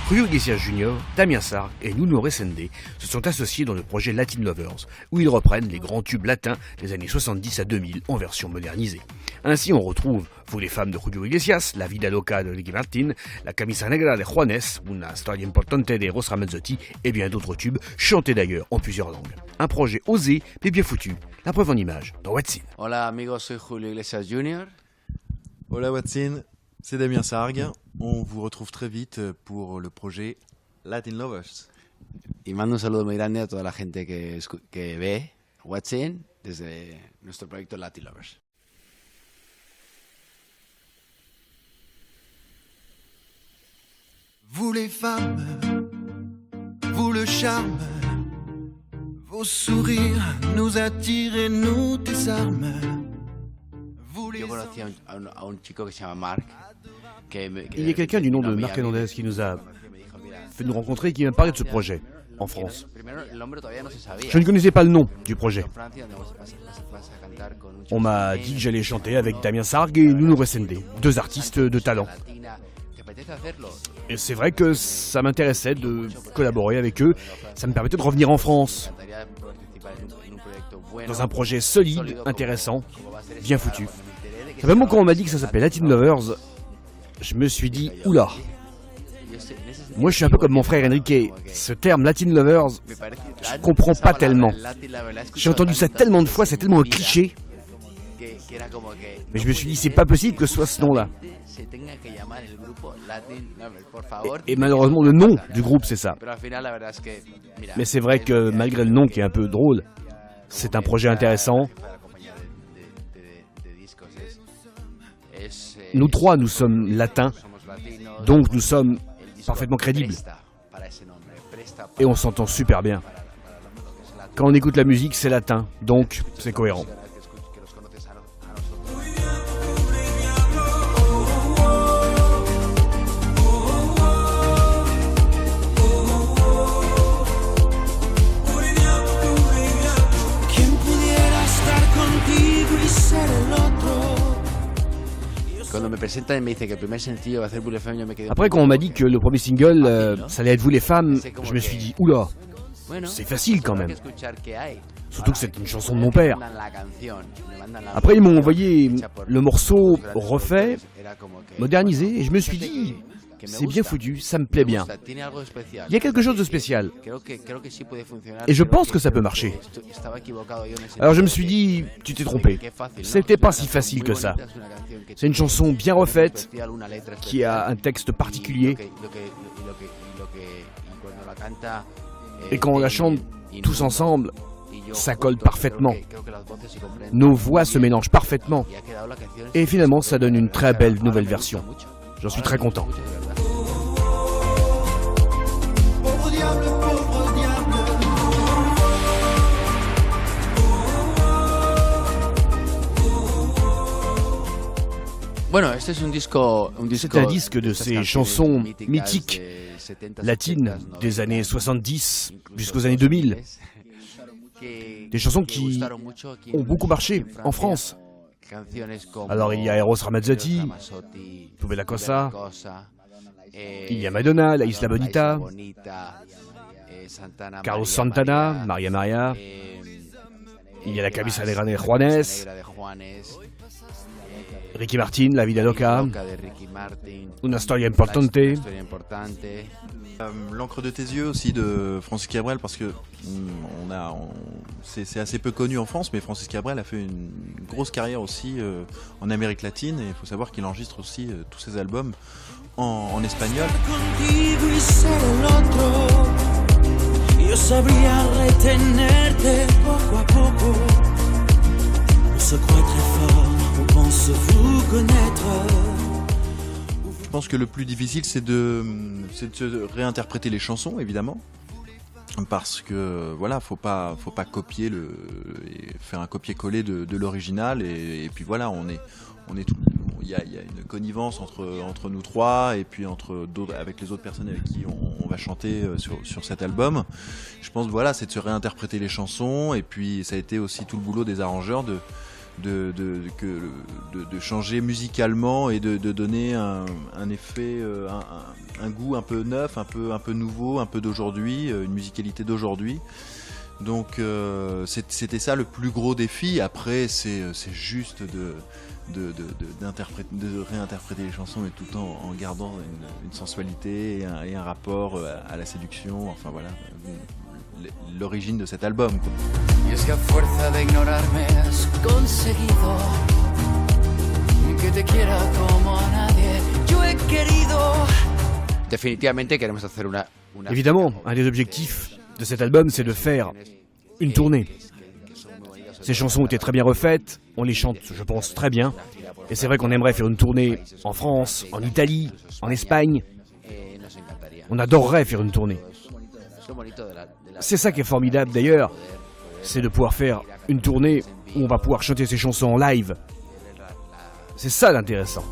Julio Iglesias Jr., Damien Sargue et Nuno Resende se sont associés dans le projet Latin Lovers, où ils reprennent les grands tubes latins des années 70 à 2000 en version modernisée. Ainsi on retrouve Vous les femmes de Julio Iglesias, La vida loca de Ricky Martin, La camisa negra de Juanes, Una storia importante de Eros Ramazzotti et bien d'autres tubes, chantés d'ailleurs en plusieurs langues. Un projet osé mais bien foutu, la preuve en images dans What's In. Hola amigos, soy Julio Iglesias Jr. Hola What's In, c'est Damien Sargue. On vous retrouve très vite pour le projet Latin Lovers. Y mando un saludo muy grande a toda la gente que ve What's In desde nuestro proyecto Latin Lovers. Vous les femmes, vous le charme, vos sourires nous attirent et nous désarment. Yo conocí a un chico que se llama Marc. Il y a quelqu'un du nom de Marc Hernandez qui nous a fait nous rencontrer et qui m'a parlé de ce projet en France. Je ne connaissais pas le nom du projet. On m'a dit que j'allais chanter avec Damien Sargue et Nuno Resende, deux artistes de talent. Et c'est vrai que ça m'intéressait de collaborer avec eux, ça me permettait de revenir en France, dans un projet solide, intéressant, bien foutu. Vraiment quand on m'a dit que ça s'appelait Latin Lovers, je me suis dit, oula. Moi je suis un peu comme mon frère Enrique, ce terme Latin Lovers, je comprends pas tellement. J'ai entendu ça tellement de fois, c'est tellement un cliché. Mais je me suis dit, c'est pas possible que ce soit ce nom-là. Et malheureusement, le nom du groupe, c'est ça. Mais c'est vrai que malgré le nom qui est un peu drôle, c'est un projet intéressant. Nous trois, nous sommes latins, donc nous sommes parfaitement crédibles. Et on s'entend super bien. Quand on écoute la musique, c'est latin, donc c'est cohérent. Après, quand on m'a dit que le premier single, ça allait être Vous les femmes, je me suis dit, oula, c'est facile quand même. Surtout que c'est une chanson de mon père. Après, ils m'ont envoyé le morceau refait, modernisé, et je me suis dit, c'est bien foutu, ça me plaît bien. Il y a quelque chose de spécial. Et je pense que ça peut marcher. Alors je me suis dit, tu t'es trompé. C'était pas si facile que ça. C'est une chanson bien refaite, qui a un texte particulier. Et quand on la chante tous ensemble, ça colle parfaitement. Nos voix se mélangent parfaitement. Et finalement, ça donne une très belle nouvelle version. J'en suis très content. C'est un disque de ces chansons mythiques latines des années 70 jusqu'aux années 2000. Des chansons qui ont beaucoup marché en France. Alors il y a Eros Ramazzotti, Tu bella cosa, il y a Madonna, La Isla Bonita, Carlos Santana, Maria Maria, il y a La camisa negra de Juanes, Ricky Martin, La vida loca, Una storia importante. L'encre de tes yeux aussi de Francis Cabrel, parce que c'est assez peu connu en France, mais Francis Cabrel a fait une grosse carrière aussi en Amérique latine, et il faut savoir qu'il enregistre aussi tous ses albums en espagnol. Je pense que le plus difficile, c'est de se réinterpréter les chansons, évidemment, parce que voilà, faut pas copier et faire un copier-coller de l'original, et puis voilà, il y a une connivence entre nous trois, et puis avec les autres personnes avec qui on va chanter sur cet album. Je pense voilà, c'est de se réinterpréter les chansons, et puis ça a été aussi tout le boulot des arrangeurs de changer musicalement et de donner un effet, un goût un peu neuf, un peu nouveau, un peu d'aujourd'hui, une musicalité d'aujourd'hui. Donc c'était ça le plus gros défi. Après c'est juste de réinterpréter les chansons, mais tout en gardant une sensualité et un rapport à la séduction. Enfin voilà, l'origine de cet album, quoi. Y es que a fuerza de ignorarme has conseguido que te quiera como a nadie yo he querido. Definitivamente queremos hacer una Évidemment, un des objectifs de cet album, c'est de faire une tournée. Ces chansons étaient très bien refaites, on les chante, je pense, très bien. Et c'est vrai qu'on aimerait faire une tournée en France, en Italie, en Espagne. On adorerait faire une tournée. C'est ça qui est formidable d'ailleurs, c'est de pouvoir faire une tournée où on va pouvoir chanter ces chansons en live. C'est ça l'intéressant.